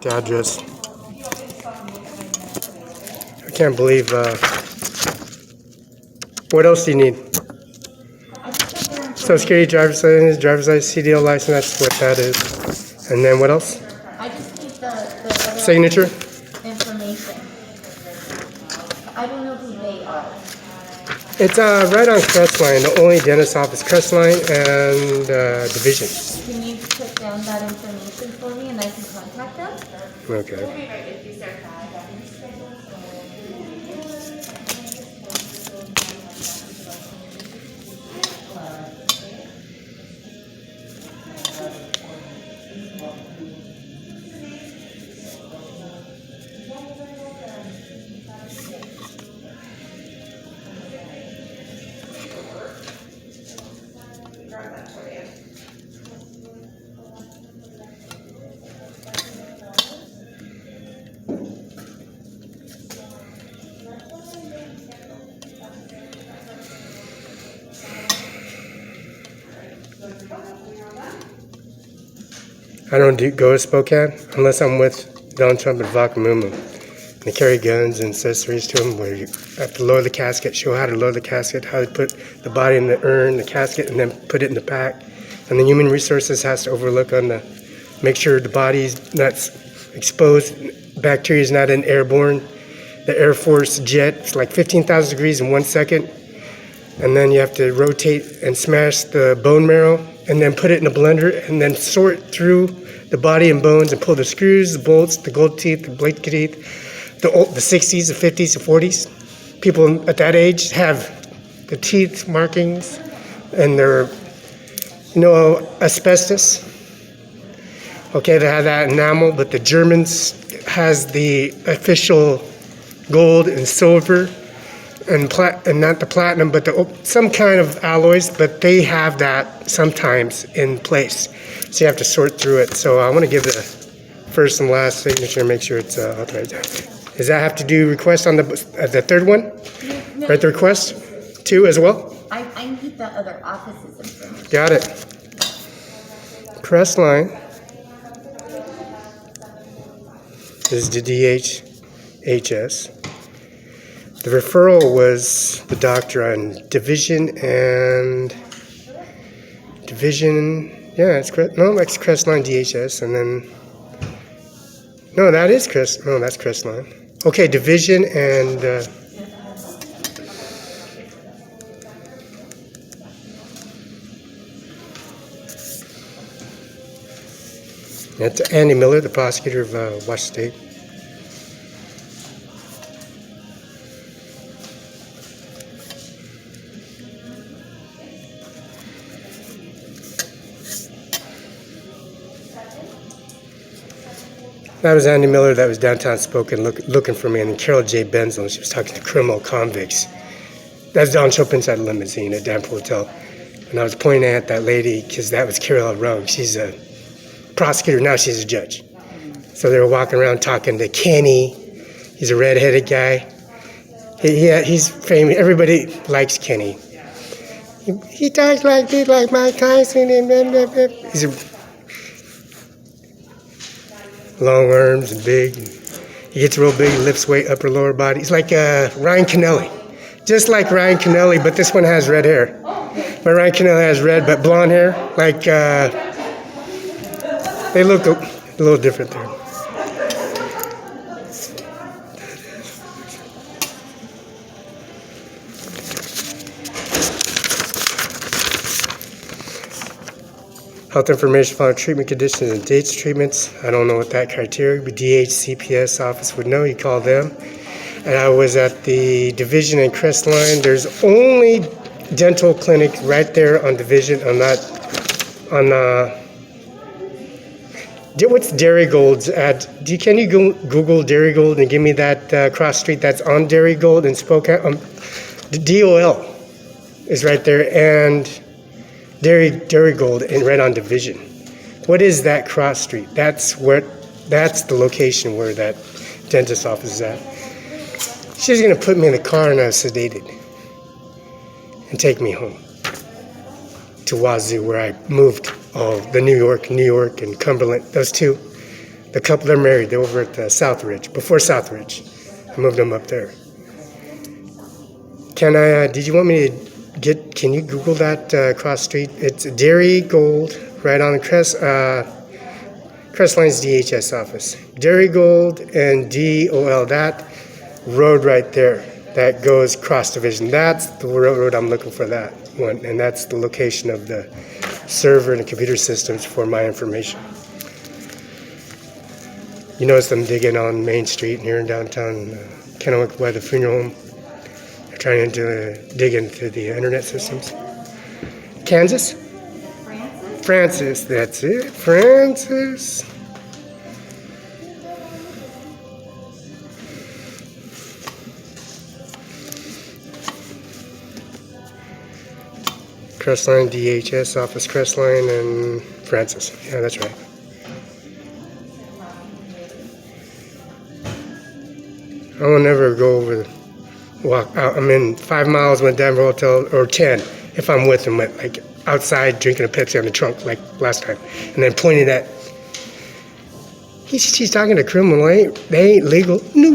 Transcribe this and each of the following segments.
The address. I can't believe. What else do you need? Social Security, driver's license, CDL license. That's what that is. And then what else? I just need the other Signature. information. I don't know who they are. It's right on Crestline, the only dentist office, Crestline and Division. Can you put down that information for me and I can contact them? Okay. I don't go to Spokane unless I'm with Donald Trump and Vodka Mumu. They carry guns and accessories to them where you have to lower the casket, show how to lower the casket, how to put the body in the urn, the casket, and then put it in the pack. And the Human Resources has to overlook on the, make sure the body's not exposed, bacteria is not airborne. The Air Force jet, it's like 15,000 degrees in 1 second. And then you have to rotate and smash the bone marrow and then put it in a blender and then sort through the body and bones and pull the screws, the bolts, the gold teeth, the blade teeth, the 60s, the 50s, the 40s. People at that age have the teeth markings and they're, asbestos. Okay, they have that enamel, but the Germans has the official gold and silver and not the platinum, but some kind of alloys, but they have that sometimes in place. So you have to sort through it. So I want to give the first and last signature and make sure it's authorized. Does that have to do request on the third one? No. Write the request too as well? I need the other office's information. Got it. Crestline is the DHHS. The referral was the doctor on Division, yeah, it's Crestline DHS, and then, no, that's Crestline. Okay, Division and, that's Andy Miller, the prosecutor of Washington State. That was Andy Miller that was downtown Spokane looking for me, and then Carol J. Benzel, she was talking to criminal convicts. That's Don Trump inside the limousine at Danforth Hotel. And I was pointing at that lady because that was Carol Rogue. She's a prosecutor, now she's a judge. So they were walking around talking to Kenny. He's a redheaded guy. He's famous. Everybody likes Kenny. He talks like this, like Mike Tyson, and blah, blah, blah. He's a long arms and big. He gets real big, lifts weight, upper lower body. He's like Ryan Kennelly. Just like Ryan Kennelly, but this one has red hair. But Ryan Kennelly has red, but blonde hair. Like, they look a little different there. Health information following treatment conditions and dates of treatments. I don't know what that criteria, but DHCPS office would know. You call them. And I was at the Division and Crestline. There's only dental clinic right there on Division. What's Darigold's at? Can you Google Darigold and give me that cross street that's on Darigold in Spokane? The DOL is right there, and Darigold and right on Division. What is that cross street? That's the location where that dentist office is at. She's gonna put me in the car and I was sedated and take me home to Wazoo, where I moved all the New York and Cumberland, those two. The couple, they're married. They're over at Southridge, before Southridge. I moved them up there. Can I, did you want me to can you Google that cross street? It's Dairy Gold, right on the Crestline's DHS office. Dairy Gold and DOL, that road right there, that goes cross division. That's the road I'm looking for, that one. And that's the location of the server and the computer systems for my information. You notice them digging on Main Street here in downtown Kennewick by the funeral home. They're trying to dig into the internet systems. Kansas? Francis, that's it. Francis. Crestline, DHS office, Crestline, and Francis. Yeah, that's right. I will never go over, walk out. I'm in 5 miles with Denver Hotel, or 10 if I'm with them, like outside drinking a Pepsi on the trunk, like last time, and then pointing at. She's talking to criminal. They ain't legal. No,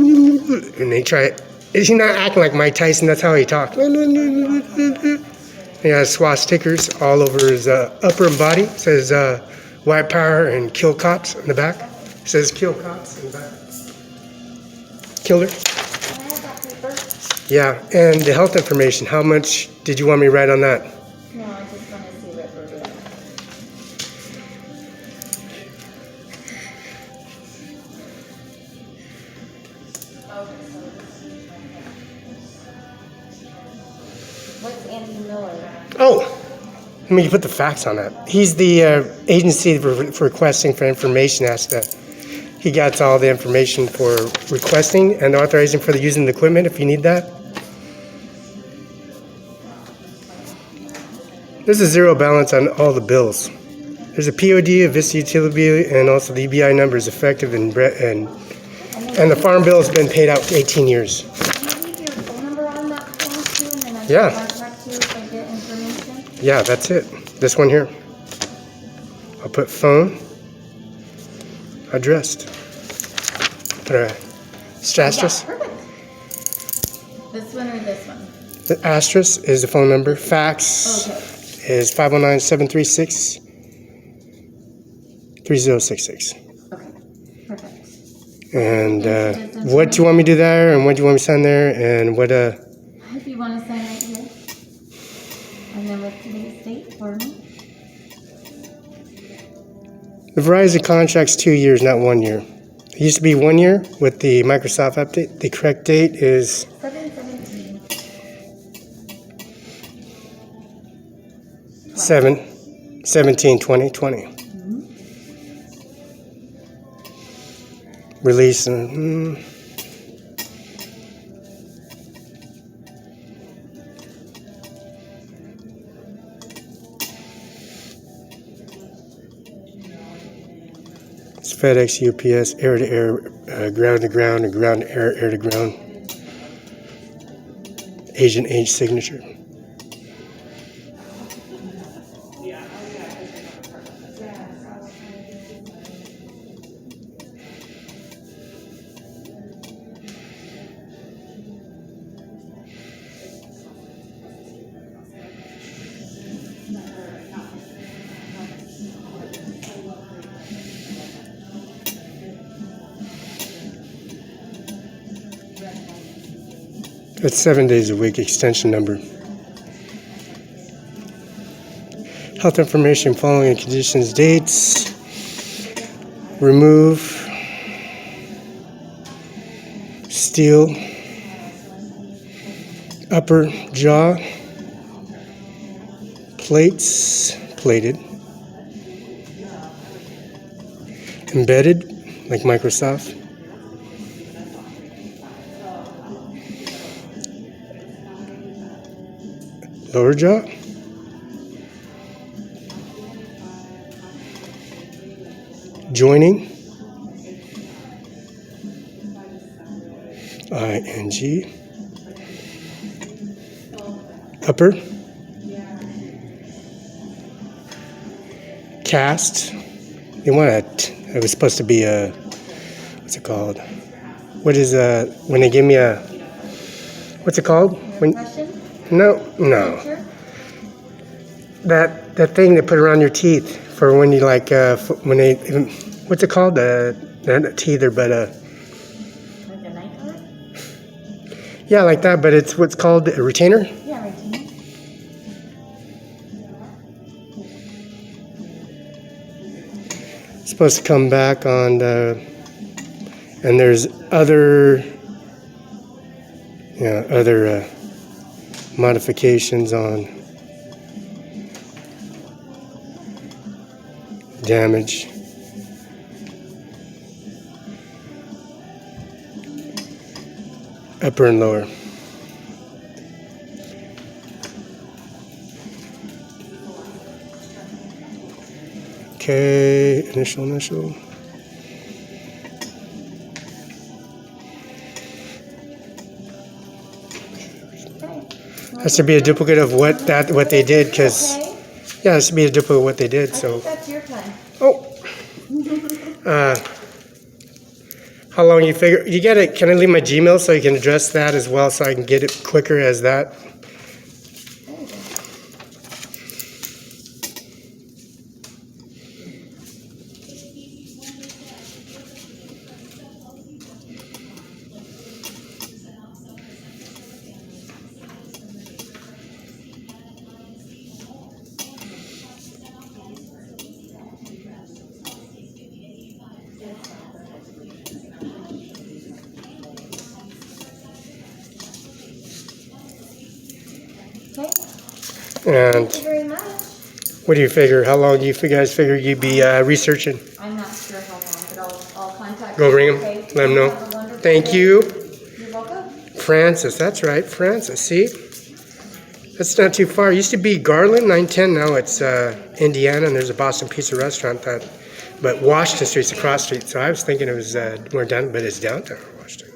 and they try. Is he not acting like Mike Tyson? That's how he talks. He has swastikas all over his upper body. It says white power and kill cops in the back. It says kill cops in the back. Killer. Can I have that paper? Yeah, and the health information. How much did you want me to write on that? No, I just want to see what we're doing. What's Andy Miller? Oh, let me put the facts on that. He's the agency for requesting for information. He got all the information for requesting and authorizing for the using the equipment if you need that. There's a zero balance on all the bills. There's a POD, a Vista utility bill, and also the EBI number is effective and the farm bill has been paid out for 18 years. Can you leave your phone number on that phone too, and then I Yeah. can contact you if I get information? Yeah, that's it. This one here. I'll put phone, addressed. Put a asterisk. Yeah, perfect. This one or this one? The asterisk is the phone number. Fax Okay. is 509-736-3066. Okay, perfect. And what do you want me to do there, and what do you want me to send there, and what If you want to sign right here, and then with today's date for me. the Verizon contract's 2 years, not 1 year. It used to be 1 year with the Microsoft update. The correct date is 7/17. 7/17/2020. Release. It's FedEx, UPS, air to air, ground to ground, and ground to air, air to ground. Agent H signature. That's 7 days a week, extension number. Health information, following conditions, dates. Remove. Steel. Upper jaw. Plates, plated. Embedded, like Microsoft. Lower jaw. Joining. ING. Upper. Cast. They want it was supposed to be a what's it called? What is when they give me a, what's it called? When Impression? no Picture? that thing they put around your teeth for when you like when they, what's it called? Not teether, but Like a night color? yeah, like that. But it's what's called a retainer. Yeah, right here. It's supposed to come back on the, and there's other modifications on damage. Upper and lower. Okay, initial. Okay. That should be a duplicate of what they did, because Okay. yeah, it should be a duplicate of what they did. I So, think that's your plan. oh, how long you figure? You get it? Can I leave my Gmail so you can address that as well, so I can get it quicker as that? There you go. Okay. And Thank you very much. what do you figure? How long do you guys figure you'd be researching? I'm not sure how long, but I'll contact Go you. ring 'em. Okay? Let 'em know. Have a wonderful Thank day. you. You're welcome. Francis, that's right, Francis. See, that's not too far. It used to be Garland, 910. Now it's Indiana, and there's a Boston Pizza restaurant but Washington Street's across the street. So I was thinking it was more down, but it's downtown Washington.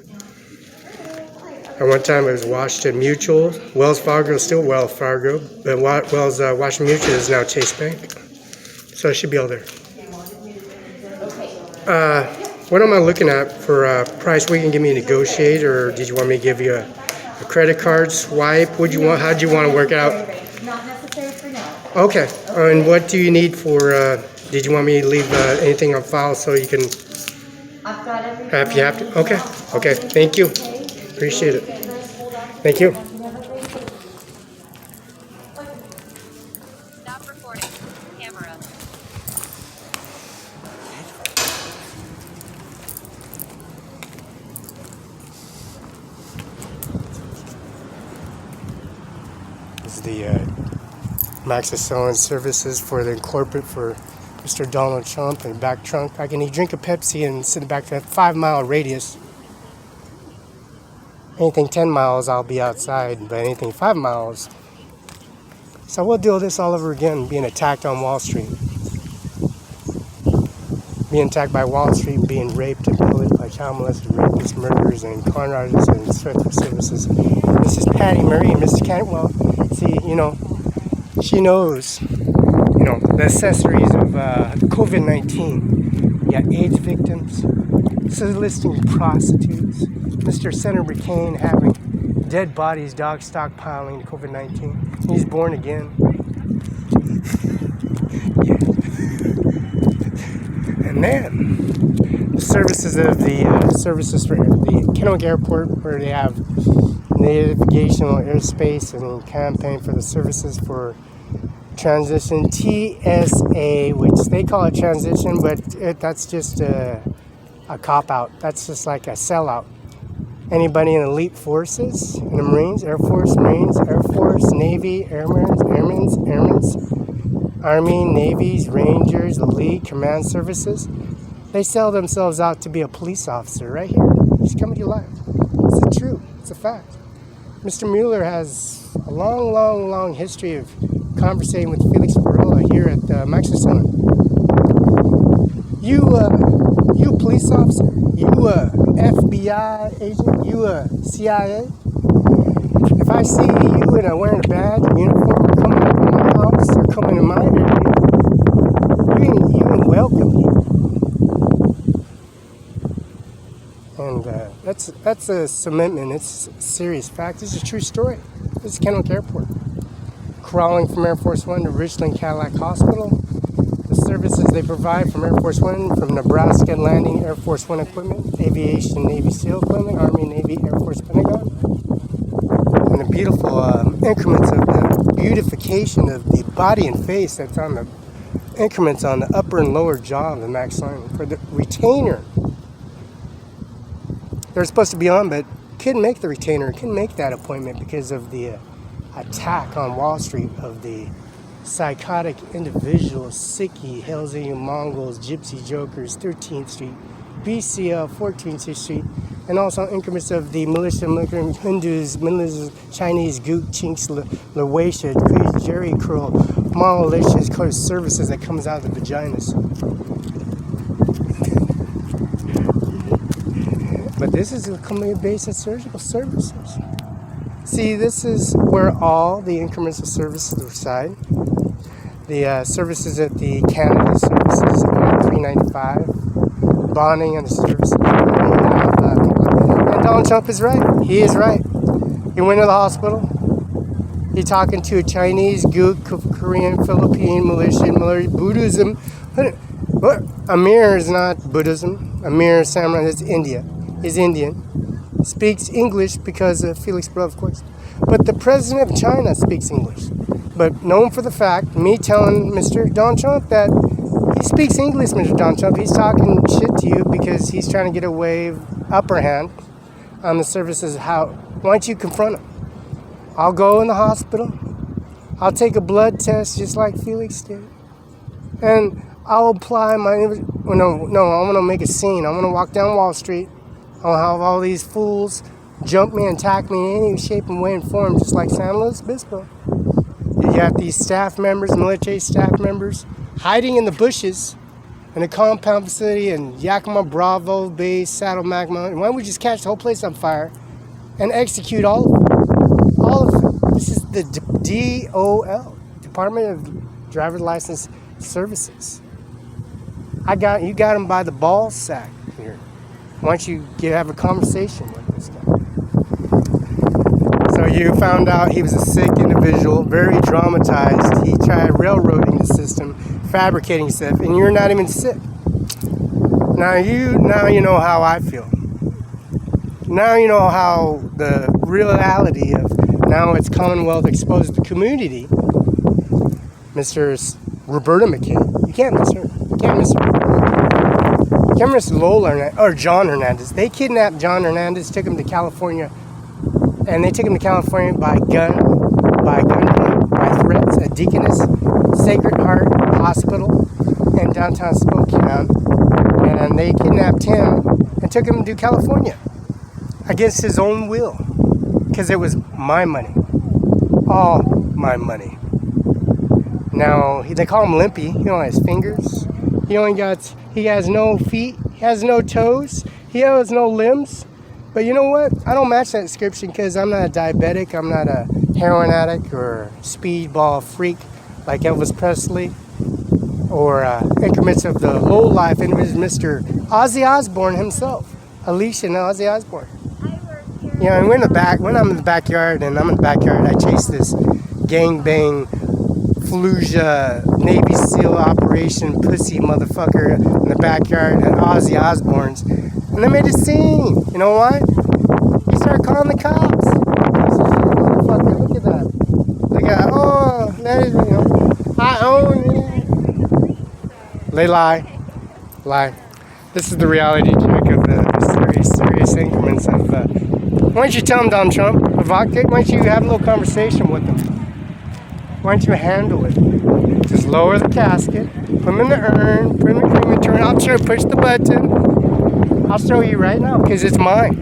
At one time it was Washington Mutual, Wells Fargo, still Wells Fargo, but Washington Mutual is now Chase Bank. So it should be all there. Okay. What am I looking at for price? We can give me a negotiate, or did you want me to give you a credit card swipe? How'd you want to work it out? Not necessary for now. Okay. And what do you need for? Did you want me to leave anything on file so you can? I've got everything. If you have to. Okay. I'll Okay. do it. Thank you. Okay? Appreciate it. Okay, guys, hold on. Thank you. You have a great day. Stop recording. Camera. This is the Maxis selling services for the corporate for Mr. Donald Trump and back trunk. I can drink a Pepsi and sit in the back of that 5-mile radius. Anything 10 miles, I'll be outside, but anything 5 miles. So we'll deal with this all over again, being attacked on Wall Street. Being attacked by Wall Street, being raped and pillaged by child molesters, rapists, murderers, and con artists and special services. This is Patty Murray and Mr. Cantwell. See, she knows, the accessories of COVID-19. You got AIDS victims, soliciting prostitutes, Mr. Senator McCain having dead bodies, dog stockpiling COVID-19. He's born again. And then the services of the services for the Kennewick Airport, where they have navigational airspace and campaign for the services for transition TSA, which they call it transition, but that's just a cop-out. That's just like a sellout. Anybody in elite forces, in the Marines, Air Force, Marines, Air Force, Navy, Airmen, Army, Navies, Rangers, the League, Command Services, they sell themselves out to be a police officer right here. It's coming to your life. It's true. It's a fact. Mr. Mueller has a long history of conversating with Felix Barola here at the Maxis Center. You police officer, you FBI agent, you CIA. If I see you and I'm wearing a badge, uniform, coming up in my house or coming in my area, you ain't welcome here. And that's a cementment. It's a serious fact. This is a true story. This is Kennewick Airport. Crawling from Air Force One to Richland Cadillac Hospital. The services they provide from Air Force One, from Nebraska landing Air Force One equipment, aviation, Navy SEAL equipment, Army, Navy, Air Force, Pentagon. And the beautiful increments of the beautification of the body and face that's on the increments on the upper and lower jaw of the MAX 9 for the retainer. They're supposed to be on, but couldn't make the retainer, couldn't make that appointment because of the attack on Wall Street of the psychotic individuals, Sikhi, Hells Angels, Mongols, Gypsy Jokers, 13th Street, BCL, 14th Street, and also increments of the militia, Hindus, Chinese, Gook, Chinks, Lawatia, Jerry Curl, malicious services that comes out of the vaginas. But this is a company based on surgical services. See, this is where all the increments of services reside. The services at the Canada services at $395, bonding and the services. And Donald Trump is right. He is right. He went to the hospital. He talking to a Chinese, Gook, Korean, Philippine, Malaysian, Buddhism. What? Amir is not Buddhism. Amir Samurai is India. Is Indian. Speaks English because of Felix Brother, of course. But the president of China speaks English. But known for the fact, me telling Mr. Donald Trump that he speaks English, Mr. Donald Trump. He's talking shit to you because he's trying to get a wave upper hand on the services. How? Why don't you confront him? I'll go in the hospital. I'll take a blood test just like Felix did. And I'll apply my... No, I want to make a scene. I want to walk down Wall Street. I'll have all these fools jump me and attack me in any shape and way and form, just like San Luis Obispo. You got these staff members, military staff members, hiding in the bushes in a compound facility in Yakima, Bravo, Base, Saddleback Mountain. Why don't we just catch the whole place on fire and execute all of them? All of them. This is the DOL, Department of Driver's License Services. You got him by the ball sack here. Why don't you have a conversation with this guy? So you found out he was a sick individual, very dramatized. He tried railroading the system, fabricating stuff, and you're not even sick. Now you know how I feel. Now you know how the reality of now it's Commonwealth exposed to the community. Mr. Roberta McCain. You can't miss her. You can't miss her. Cameron Lola Hernandez, or John Hernandez. They kidnapped John Hernandez, took him to California, and they took him to California by gunpoint, by threats at Deaconess Sacred Heart Hospital in downtown Spokane, and they kidnapped him and took him to California against his own will, because it was my money, all my money. Now they call him Limpy. He don't have his fingers. He has no feet, he has no toes, he has no limbs. But you know what? I don't match that description because I'm not a diabetic, I'm not a heroin addict or a speedball freak like Elvis Presley or increments of the low life individual, Mr. Ozzy Osbourne himself, Alicia and Ozzy Osbourne. You know, and when I'm in the backyard I chase this gangbang Fallujah Navy SEAL operation pussy motherfucker in the backyard at Ozzy Osbourne's, and they made a scene. You know why? He started calling the cops. Motherfucker, look at that. They got, oh, that is, I own it. They lie. This is the reality check of the serious increments of. Why don't you tell him, Donald Trump, why don't you have a little conversation with him? Why don't you handle it? Just lower the casket, put him in the urn, put him in the crematory. I'll sure push the button. I'll show you right now because it's mine.